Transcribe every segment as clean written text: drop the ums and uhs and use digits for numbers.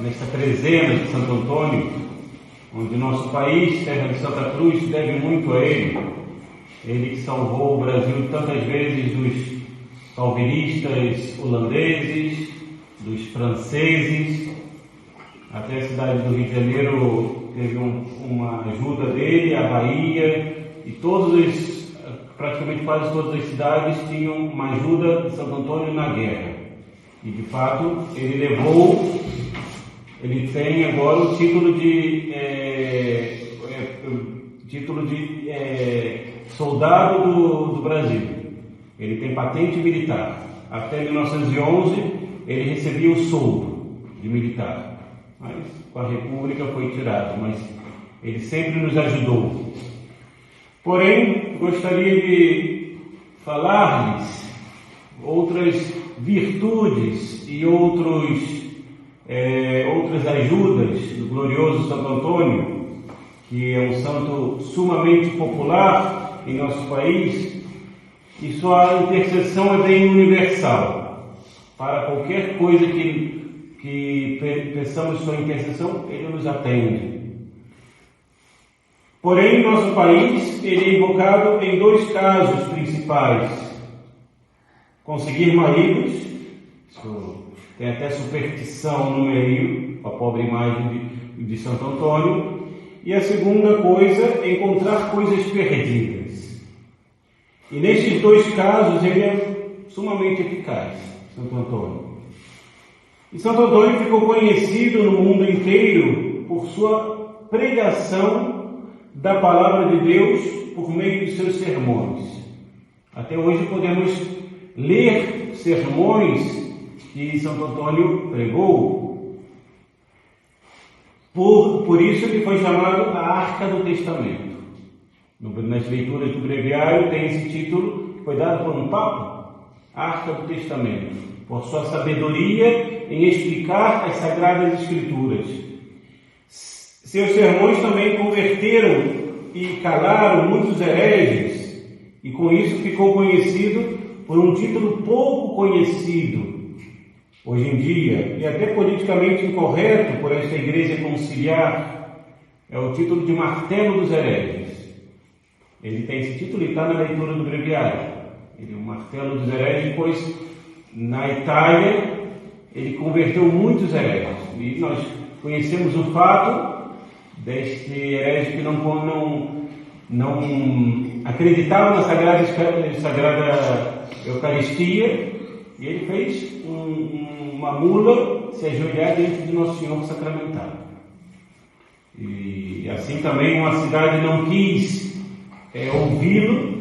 nesta trezena de Santo Antônio, onde nosso país, terra de Santa Cruz, deve muito a ele. Ele que salvou o Brasil tantas vezes dos calvinistas holandeses, dos franceses, até a cidade do Rio de Janeiro teve uma ajuda dele, a Bahia, e praticamente quase todas as cidades tinham uma ajuda de Santo Antônio na guerra. E de fato ele tem agora o título de soldado do Brasil. Ele tem patente militar. Até 1911 ele recebia o soldo de militar, mas com a República foi tirado, mas ele sempre nos ajudou. Porém, gostaria de falar-lhes outras virtudes e outras ajudas do glorioso Santo Antônio, que é um santo sumamente popular em nosso país, e sua intercessão é bem universal. Para qualquer coisa que peçamos sua intercessão, ele nos atende. Porém, nosso país ele é invocado em dois casos principais: conseguir maridos, isso tem até superstição no meio, a pobre imagem de Santo Antônio, e a segunda coisa, encontrar coisas perdidas. E nestes dois casos ele é sumamente eficaz, Santo Antônio. E Santo Antônio ficou conhecido no mundo inteiro por sua pregação da palavra de Deus por meio de seus sermões. Até hoje podemos ler sermões que Santo Antônio pregou. Por isso ele foi chamado a Arca do Testamento. Nas leituras do breviário tem esse título, que foi dado por um Papa, Arca do Testamento, por sua sabedoria em explicar as Sagradas Escrituras. Seus sermões também converteram e calaram muitos hereges, e com isso ficou conhecido por um título pouco conhecido hoje em dia, e até politicamente incorreto por esta igreja conciliar, é o título de Martelo dos Hereges. Ele tem esse título e está na leitura do breviário. Ele é o Martelo dos Hereges, pois na Itália ele converteu muitos hereges, e nós conhecemos o fato deste herege que não acreditava na Sagrada Eucaristia, e ele fez uma mula se ajoelhar diante de Nosso Senhor sacramentado. E assim também uma cidade não quis ouvi-lo,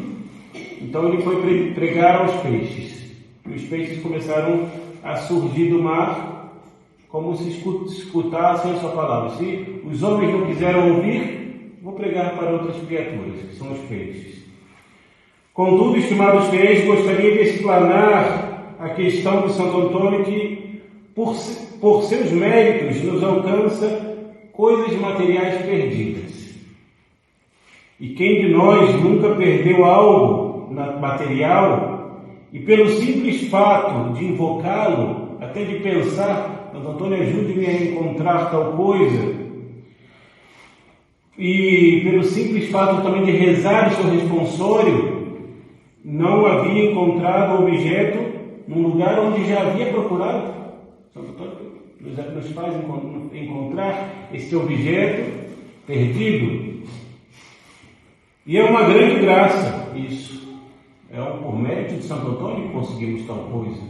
então ele foi pregar aos peixes. E os peixes começaram a surgir do mar como se escutassem a sua palavra. Se os homens não quiseram ouvir, vou pregar para outras criaturas, que são os peixes. Contudo, estimados fiéis, gostaria de explanar a questão de Santo Antônio, que por seus méritos nos alcança coisas materiais perdidas. E quem de nós nunca perdeu algo material, e pelo simples fato de invocá-lo, até de pensar, Santo Antônio, ajude-me a encontrar tal coisa, e pelo simples fato também de rezar o seu responsório, não havia encontrado o objeto num lugar onde já havia procurado. Santo Antônio nos faz encontrar esse objeto perdido. E é uma grande graça isso. É por mérito de Santo Antônio que conseguimos tal coisa.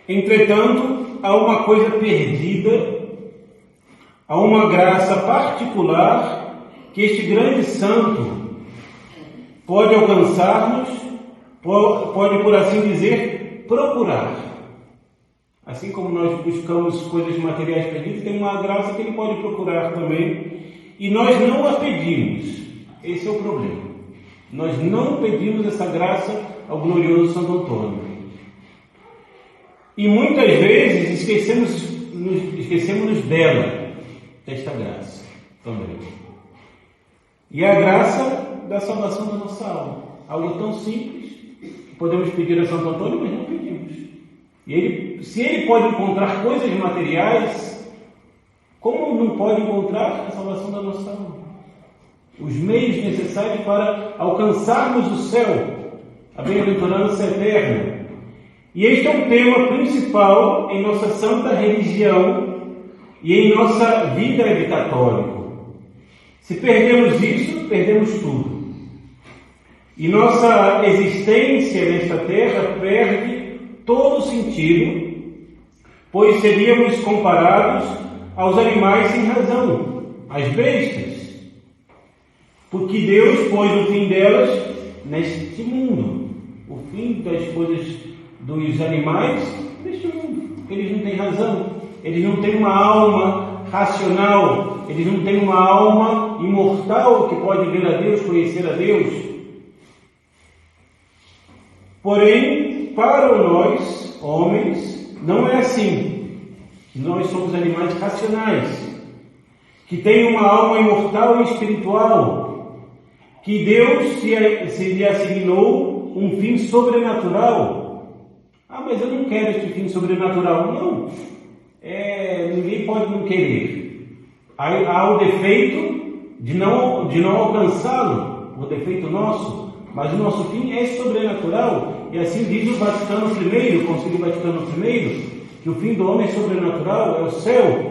Entretanto, há uma coisa perdida, há uma graça particular que este grande santo pode alcançar-nos, pode, por assim dizer, procurar. Assim como nós buscamos coisas materiais perdidas, tem uma graça que ele pode procurar também, e nós não a pedimos. Esse é o problema. Nós não pedimos essa graça ao glorioso Santo Antônio. E muitas vezes esquecemos dela, desta graça também. E a graça da salvação da nossa alma. Algo tão simples que podemos pedir a Santo Antônio, mas não pedimos. Se ele pode encontrar coisas materiais, como não pode encontrar a salvação da nossa alma? Os meios necessários para alcançarmos o céu, a bem-aventurança eterna. E este é o tema principal em nossa santa religião e em nossa vida de católico. Se perdemos isso, perdemos tudo. E nossa existência nesta terra perde todo o sentido, pois seríamos comparados aos animais sem razão, às bestas. Porque Deus pôs o fim delas neste mundo, o fim das coisas dos animais neste mundo. Eles não têm razão, eles não têm uma alma racional, eles não têm uma alma imortal que pode ver a Deus, conhecer a Deus. Porém, para nós, homens, não é assim. Nós somos animais racionais, que têm uma alma imortal e espiritual, que Deus se lhe assignou um fim sobrenatural. Ah, mas eu não quero este fim sobrenatural. Não, ninguém pode não querer. Há o defeito de não alcançá-lo, o defeito nosso, mas o nosso fim é sobrenatural. E assim diz o Vaticano I, o Concílio Vaticano I, que o fim do homem é sobrenatural, é o céu.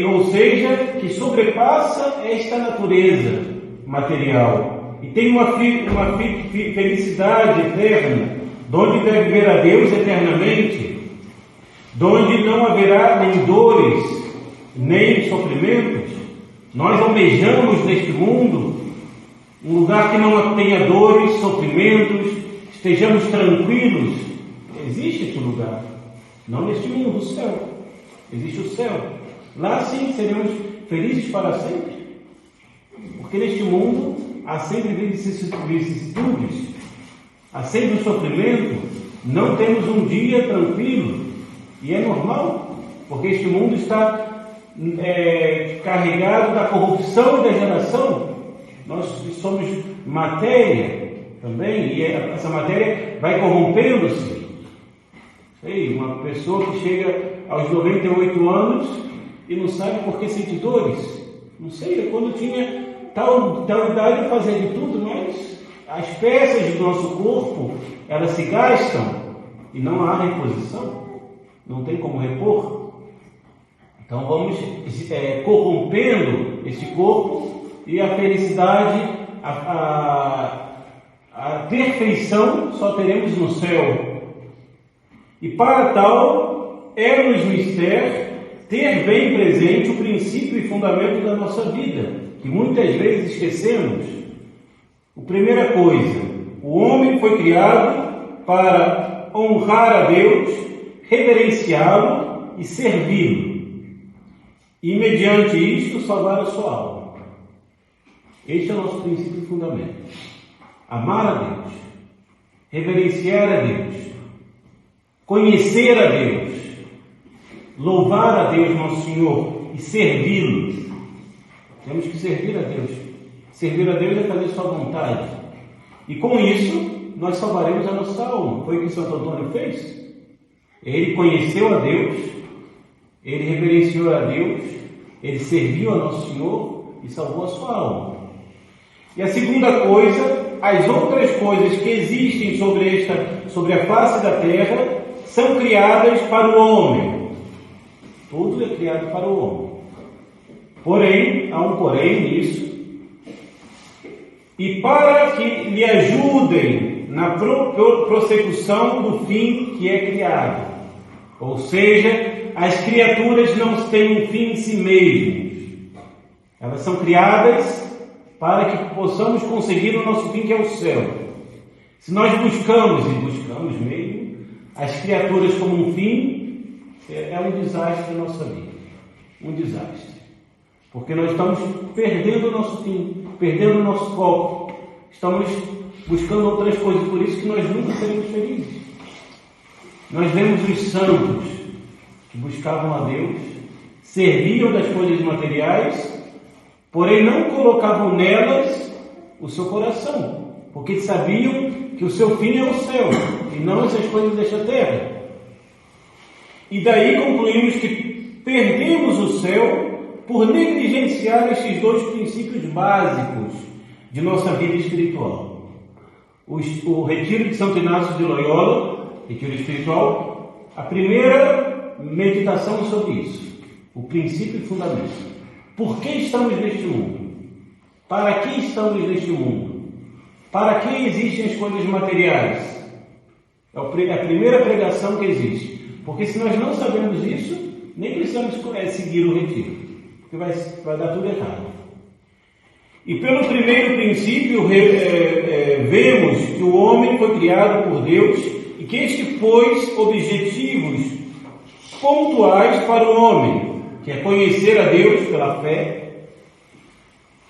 Ou seja, que sobrepassa esta natureza material e tem uma felicidade eterna, donde deve ver a Deus eternamente, donde não haverá nem dores, nem sofrimentos. Nós almejamos neste mundo um lugar que não tenha dores, sofrimentos, estejamos tranquilos. Existe esse lugar, não neste mundo, o céu. Existe o céu. Lá sim seremos felizes para sempre, porque neste mundo há sempre vicissitudes, há sempre sofrimento, não temos um dia tranquilo, e é normal, porque este mundo está carregado da corrupção e da geração. Nós somos matéria também, e essa matéria vai corrompendo-se. Uma pessoa que chega aos 98 anos e não sabe por que sente dores. Não sei, quando tinha tal idade fazia de tudo, mas as peças do nosso corpo, elas se gastam e não há reposição, não tem como repor. Então vamos corrompendo este corpo, e a felicidade, a perfeição só teremos no céu. E para tal, é-nos mister ter bem presente o princípio e fundamento da nossa vida, que muitas vezes esquecemos. A primeira coisa, o homem foi criado para honrar a Deus, reverenciá-lo e servi-lo, e mediante isto salvar a sua alma. Este é o nosso princípio e fundamento. Amar a Deus, reverenciar a Deus, conhecer a Deus, louvar a Deus, nosso Senhor, e servi-lo. Temos que servir a Deus. Servir a Deus é fazer sua vontade. E com isso, nós salvaremos a nossa alma. Foi o que Santo Antônio fez. Ele conheceu a Deus, ele reverenciou a Deus, ele serviu a nosso Senhor e salvou a sua alma. E a segunda coisa, as outras coisas que existem sobre a face da terra são criadas para o homem. Tudo é criado para o homem. Porém, há um porém nisso. E para que lhe ajudem na prossecução do fim que é criado. Ou seja, as criaturas não têm um fim em si mesmas. Elas são criadas para que possamos conseguir o nosso fim, que é o céu. Se nós buscamos mesmo, as criaturas como um fim, é um desastre na nossa vida. Um desastre. Porque nós estamos perdendo o nosso fim, perdendo o nosso foco. Estamos buscando outras coisas, por isso que nós nunca seremos felizes. Nós vemos os santos que buscavam a Deus, serviam das coisas materiais, porém não colocavam nelas o seu coração, porque sabiam que o seu fim é o céu. e não essas coisas desta terra. E daí concluímos que perdemos o céu por negligenciar estes dois princípios básicos de nossa vida espiritual. O retiro de Santo Inácio de Loyola, retiro espiritual, a primeira meditação sobre isso, o princípio e fundamento. Por que estamos neste mundo? Para que estamos neste mundo? Para que existem as coisas materiais? É a primeira pregação que existe. Porque se nós não sabemos isso, nem precisamos seguir o retiro, porque vai dar tudo errado. E pelo primeiro princípio, vemos que o homem foi criado por Deus e que este pôs objetivos pontuais para o homem, que é conhecer a Deus pela fé,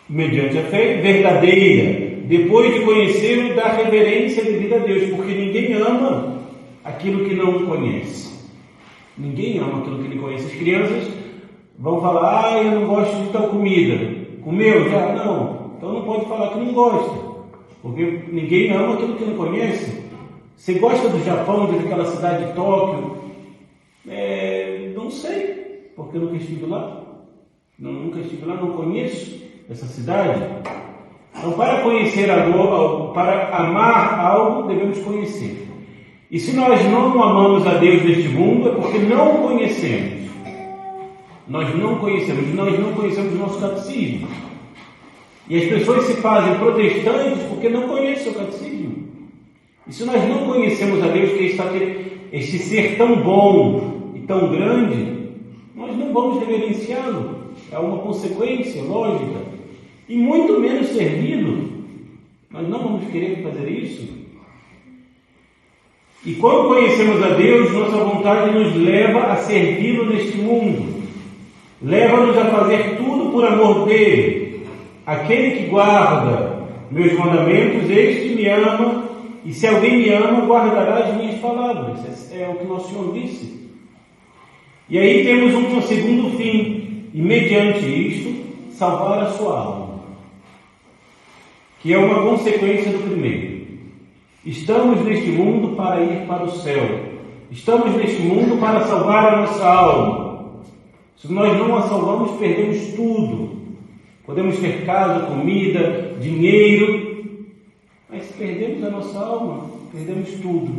mediante a fé verdadeira, depois de conhecê-lo, dar reverência devida a Deus, porque ninguém ama aquilo que não conhece. Ninguém ama aquilo que não conhece. As crianças vão falar, eu não gosto de tal comida. Comeu já? Não. Então não pode falar que não gosta, porque ninguém ama aquilo que não conhece. Você gosta do Japão, daquela cidade de Tóquio? Não sei, porque eu nunca estive lá. Nunca estive lá, não conheço essa cidade. Então, para conhecer algo, para amar algo, devemos conhecer. E se nós não amamos a Deus neste mundo, é porque não o conhecemos. Nós não conhecemos o nosso catecismo. E as pessoas se fazem protestantes porque não conhecem o catecismo. E se nós não conhecemos a Deus, que é este ser tão bom e tão grande, nós não vamos reverenciá-lo. É uma consequência lógica. E muito menos servi-lo. Nós não vamos querer fazer isso. E quando conhecemos a Deus, nossa vontade nos leva a servi-lo neste mundo. Leva-nos a fazer tudo por amor dele. Aquele que guarda meus mandamentos, este me ama, e se alguém me ama, guardará as minhas palavras. É o que nosso Senhor disse. E aí temos um segundo fim, e mediante isto, salvar a sua alma, que é uma consequência do primeiro. Estamos neste mundo para ir para o céu. Estamos neste mundo para salvar a nossa alma. Se nós não a salvamos, perdemos tudo. Podemos ter casa, comida, dinheiro, mas se perdemos a nossa alma, perdemos tudo.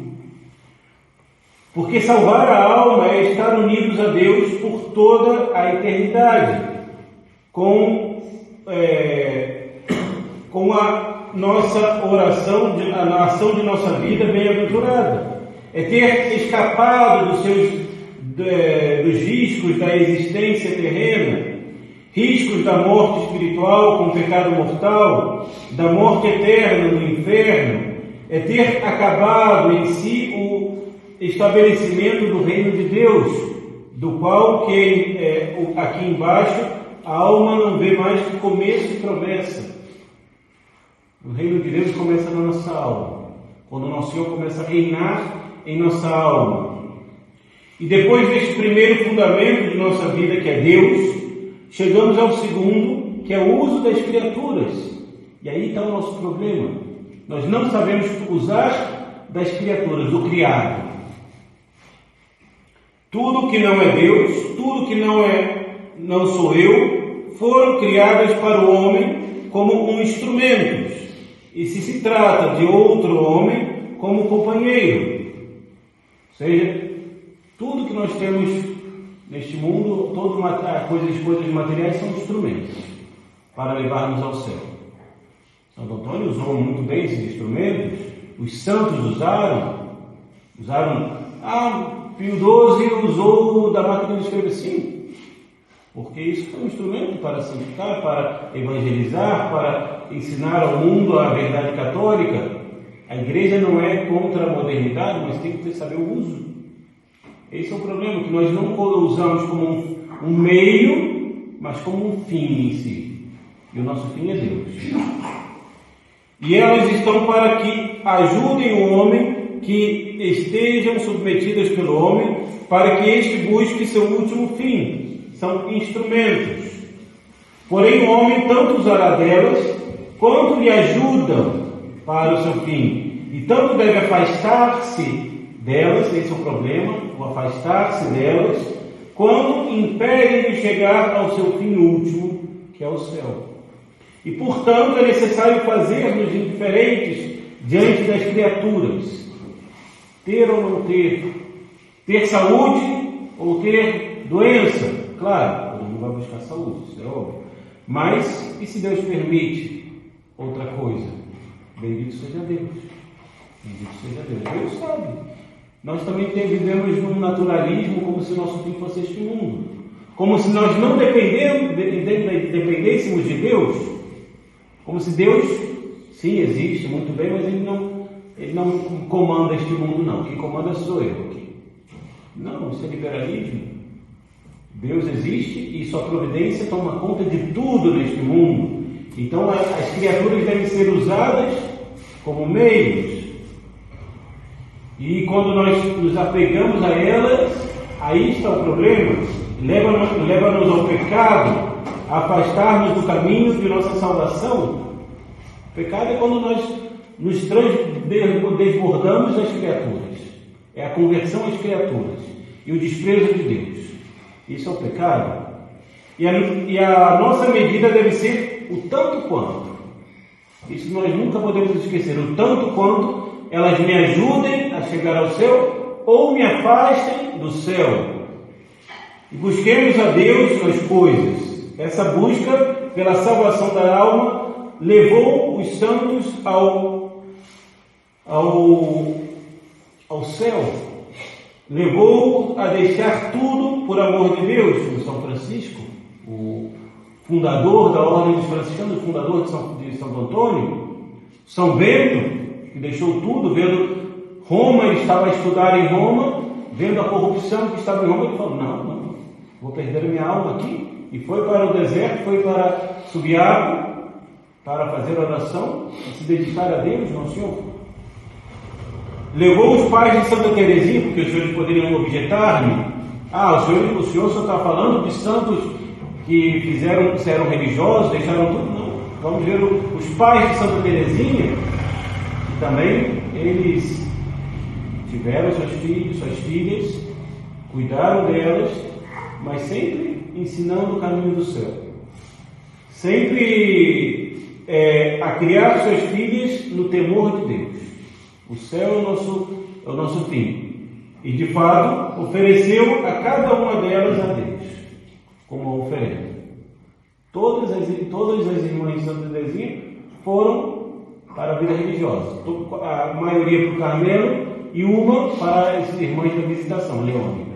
Porque salvar a alma é estar unidos a Deus por toda a eternidade, com a nossa oração, a ação de nossa vida bem-aventurada. É ter escapado dos riscos da existência terrena, riscos da morte espiritual com o pecado mortal, da morte eterna no inferno. É ter acabado em si o estabelecimento do reino de Deus, do qual aqui embaixo a alma não vê mais que começo e promessa. O reino de Deus começa na nossa alma, quando o nosso Senhor começa a reinar em nossa alma. E depois deste primeiro fundamento de nossa vida, que é Deus, chegamos ao segundo, que é o uso das criaturas. E aí está o nosso problema. Nós não sabemos usar das criaturas, do criado. Tudo que não é Deus, tudo que não sou eu, foram criadas para o homem como instrumentos. E se trata de outro homem como companheiro. Ou seja, tudo que nós temos neste mundo, coisas materiais são instrumentos para levarmos ao céu. Santo Antônio usou muito bem esses instrumentos, os santos usaram, Pio XII usou da máquina de escrever, sim, porque isso foi um instrumento para santificar, para evangelizar, para ensinar ao mundo a verdade católica. A igreja não é contra a modernidade, mas tem que saber o uso. Esse é o problema, que nós não usamos como um meio, mas como um fim em si. E o nosso fim é Deus. E elas estão para que ajudem o homem, que estejam submetidas pelo homem, para que este busque seu último fim. São instrumentos. Porém, o homem tanto usará delas, quanto lhe ajudam para o seu fim. E tanto deve afastar-se delas, esse é o problema, o afastar-se delas, quando impedem de chegar ao seu fim último, que é o céu. E, portanto, é necessário fazer-nos indiferentes diante das criaturas. Ter ou não ter. Ter saúde ou ter doença. Claro, todo mundo vai buscar saúde, isso é óbvio. Mas, e se Deus permite outra coisa? Bendito seja Deus. Bendito seja Deus. Deus sabe. Nós também vivemos num naturalismo como se o nosso fim fosse este mundo. Como se nós não dependêssemos de Deus. Como se Deus, sim, existe, muito bem, mas Ele não comanda este mundo, não. Quem comanda sou eu aqui. Não, isso é liberalismo. Deus existe e sua providência toma conta de tudo neste mundo. Então, as criaturas devem ser usadas como meios. E quando nós nos apegamos a elas, aí está o problema. Leva-nos ao pecado, a afastar-nos do caminho de nossa salvação. O pecado é quando nós nos desbordamos das criaturas. É a conversão às criaturas e o desprezo de Deus. Isso é o pecado. E a nossa medida deve ser o tanto quanto. Isso nós nunca podemos esquecer. O tanto quanto elas me ajudem a chegar ao céu ou me afastem do céu. E busquemos a Deus nas coisas. Essa busca pela salvação da alma levou os santos ao céu. Levou a deixar tudo por amor de Deus, como São Francisco, o fundador da Ordem dos Franciscanos, o fundador de Santo Antônio, São Bento, que deixou tudo, vendo Roma, ele estava a estudar em Roma, vendo a corrupção que estava em Roma, ele falou, não, vou perder minha alma aqui, e foi para o deserto, foi para Subiaco, para fazer oração, e se dedicar a Deus, Nosso Senhor. Levou os pais de Santa Teresinha, porque os senhores poderiam objetar-me, o senhor só está falando de santos que eram religiosos, deixaram tudo, não. Vamos ver os pais de Santa Teresinha, que também eles tiveram seus filhos, suas filhas, cuidaram delas, mas sempre ensinando o caminho do céu. Sempre a criar suas filhas no temor de Deus. O céu é o nosso fim. E, de fato, ofereceu a cada uma delas a Deus, como uma oferenda. Todas as irmãs de Santa Teresinha foram para a vida religiosa. A maioria para o Carmelo e uma para as irmãs da Visitação, Leônica.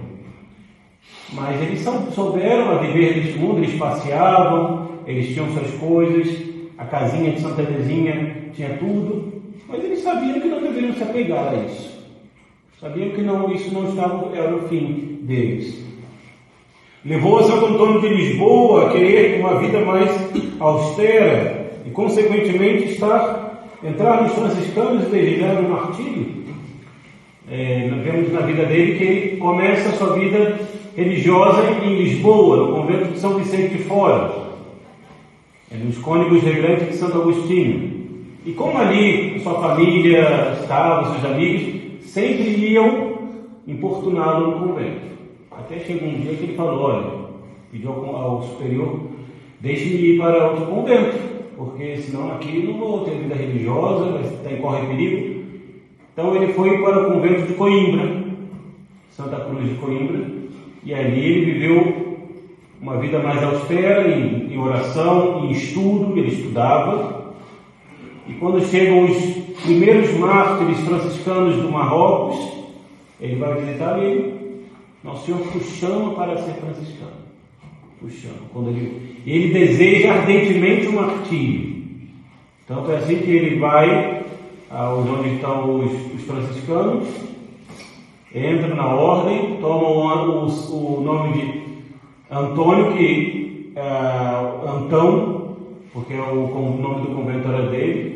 Mas eles souberam a viver neste mundo, eles passeavam, eles tinham suas coisas, a casinha de Santa Teresinha tinha tudo, mas eles sabiam que não deveriam se apegar a isso. Sabiam que isso não era o fim deles. Levou a Santo Antônio de Lisboa a querer uma vida mais austera e, consequentemente, entrar nos franciscanos e desejar o martírio. Nós vemos na vida dele que ele começa a sua vida religiosa em Lisboa, no convento de São Vicente de Fora, nos cônegos regrantes de Santo Agostinho. E como ali sua família estava, seus amigos, sempre iam importuná-lo no convento. Até chegou um dia que ele falou, pediu ao superior, deixe-me ir para outro convento, porque senão aqui não vou ter vida religiosa, vai correr perigo. Então ele foi para o convento de Coimbra, Santa Cruz de Coimbra, e ali ele viveu uma vida mais austera, em oração, em estudo, ele estudava. E quando chegam os primeiros mártires franciscanos do Marrocos, ele vai visitar ele. Nosso Senhor o chama para ser franciscano. O chama. Ele deseja ardentemente o martírio. Tanto é assim que ele vai onde estão os franciscanos, entra na ordem, toma o nome de Antônio, que Antão, porque o nome do convento era dele,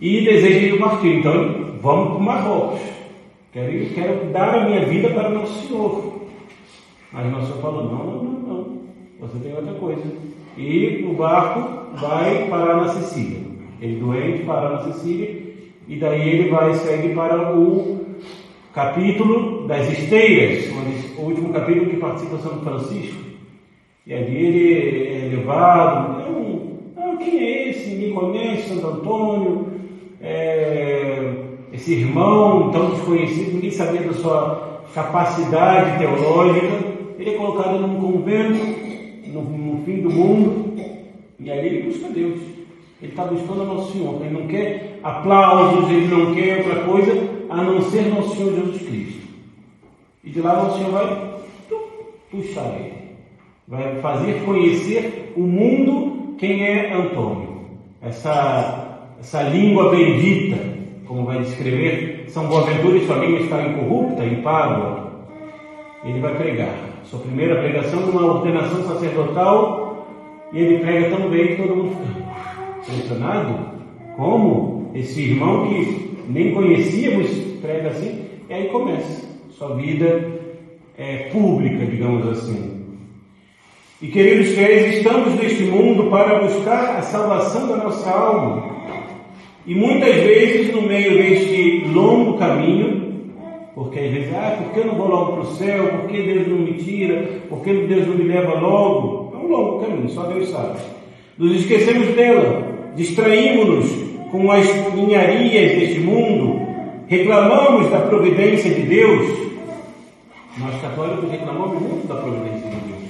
e deseja ir ao martírio. Então, vamos para o Marrocos. Quero dar a minha vida para Nosso Senhor. Mas Nosso Senhor falou, não, você tem outra coisa. E o barco vai parar na Sicília. Ele doente, parar na Sicília, e daí ele segue para o capítulo das esteiras, o último capítulo que participa São Francisco. E ali ele é levado, quem é esse? Ninguém conhece Santo Antônio, esse irmão tão desconhecido, ninguém sabia da sua capacidade teológica. Ele é colocado num convento, no fim do mundo, e ali ele busca Deus. Ele está buscando a Nosso Senhor. Ele não quer aplausos, ele não quer outra coisa a não ser Nosso Senhor Jesus Cristo. E de lá Nosso Senhor vai puxar ele, vai fazer conhecer o mundo quem é Antônio. Essa língua bendita, como vai descrever São Boaventura, e sua língua está incorrupta, em Pádua. Ele vai pregar sua primeira pregação numa ordenação sacerdotal, e ele prega tão bem que todo mundo fica impressionado. Como esse irmão que nem conhecíamos prega assim? E aí começa sua vida pública, digamos assim. E queridos fiéis, estamos neste mundo para buscar a salvação da nossa alma. E muitas vezes, no meio deste longo caminho, porque às vezes, por que eu não vou logo para o céu? Por que Deus não me tira? Por que Deus não me leva logo? É um longo caminho, só Deus sabe. Nos esquecemos dela, distraímos-nos com as ninharias deste mundo, reclamamos da providência de Deus. Nós católicos reclamamos muito da providência de Deus.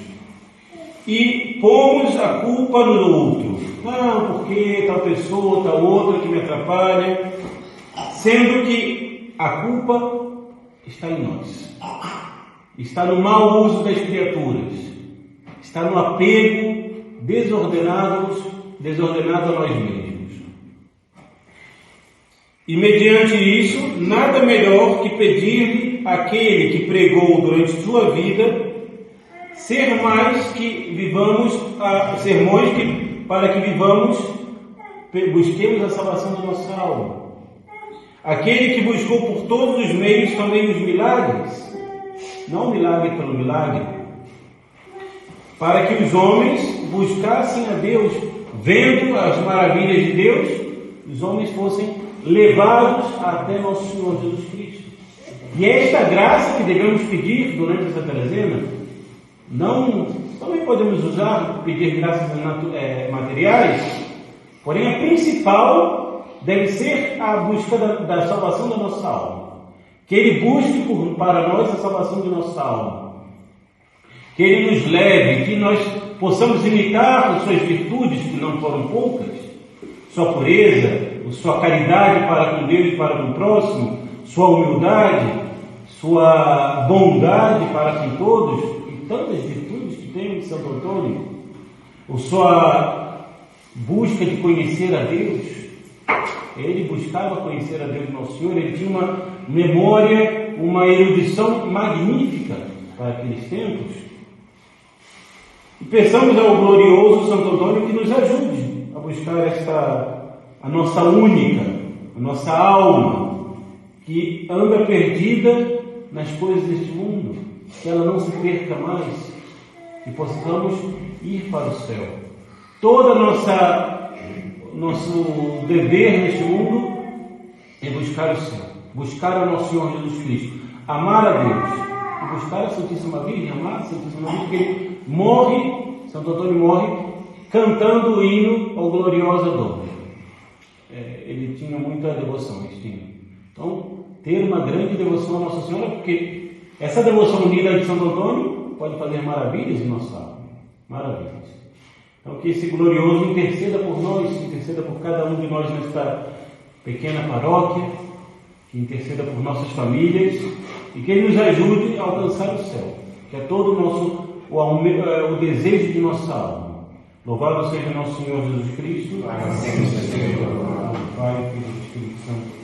E pomos a culpa no outro. Não, porque tal pessoa, tal outra que me atrapalha. Sendo que a culpa está em nós. Está no mau uso das criaturas. Está no apego desordenado a nós mesmos. E mediante isso, nada melhor que pedir-lhe àquele que pregou durante sua vida sermões para que vivamos, busquemos a salvação da nossa alma. Aquele que buscou por todos os meios também os milagres, não milagre pelo milagre, para que os homens buscassem a Deus, vendo as maravilhas de Deus, os homens fossem levados até Nosso Senhor Jesus Cristo. E é esta graça que devemos pedir durante essa trezena. Também podemos pedir graças materiais, porém a principal deve ser a busca da salvação da nossa alma. Que Ele busque para nós a salvação de nossa alma. Que Ele nos leve, que nós possamos imitar as suas virtudes, que não foram poucas, sua pureza, sua caridade para com Deus e para com o próximo, sua humildade, sua bondade para com todos, tantas virtudes que tem de Santo Antônio, a sua busca de conhecer a Deus. Ele buscava conhecer a Deus, Nosso Senhor. Ele tinha uma memória, uma erudição magnífica para aqueles tempos. E peçamos ao glorioso Santo Antônio que nos ajude a buscar a nossa única, a nossa alma, que anda perdida nas coisas deste mundo, que ela não se perca mais, e possamos ir para o céu. Todo nosso dever neste mundo é buscar o céu, buscar o Nosso Senhor Jesus Cristo, amar a Deus, e buscar a Santíssima Virgem, amar a Santíssima Virgem, porque ele morre, Santo Antônio morre, cantando o hino ao Gloriosa Dona. Ele tinha muita devoção, Então, ter uma grande devoção a Nossa Senhora, porque essa devoção unida de Santo Antônio pode fazer maravilhas em nossa alma. Maravilhas. Então, que esse glorioso interceda por nós, interceda por cada um de nós nesta pequena paróquia, que interceda por nossas famílias e que Ele nos ajude a alcançar o céu, que é todo o desejo de nossa alma. Louvado seja nosso Senhor Jesus Cristo. Pai, Filho e Espírito Santo.